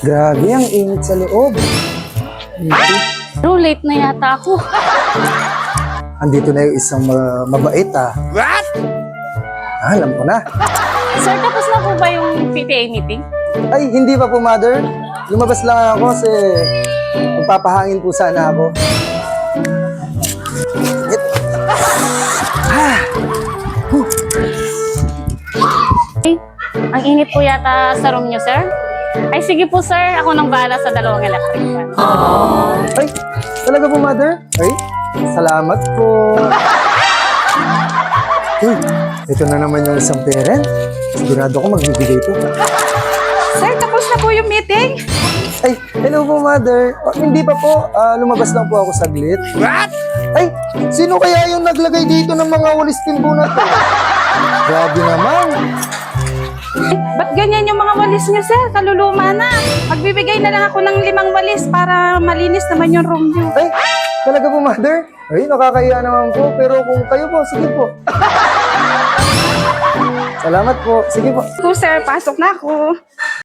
Grabe, ang init sa loob. Pero late na yata ako. Andito na yung isang mabait ah. What? Alam ko na. Sir, tapos na po ba yung PTA meeting? Ay, hindi pa po, mother. Lumabas lang ako kasi magpapahangin po sana ako. Ay, ang init po yata sa room niyo, sir. Ay, sige po, sir. Ako nang bahala sa dalawang electric fan. Ay, talaga po, mother? Ay, salamat po. Uy, ito na naman yung isang parent. Sigurado ko magbibigay ito. Sir, tapos na po yung meeting? Ay, hello po, mother. Oh, hindi pa po. Lumabas lang po ako saglit. What? Ay, sino kaya yung naglagay dito ng mga walis timbo na to? Grabe naman. Ba't ganyan yung mga walis niyo, sir? Kaluluma na. Magbibigay na lang ako ng 5 walis para malinis naman yung room niyo. Ay, talaga po, mother? Ay, nakakahiya naman po. Pero kung kayo po, sige po. Salamat po. Sige po. Sir, pasok na ako.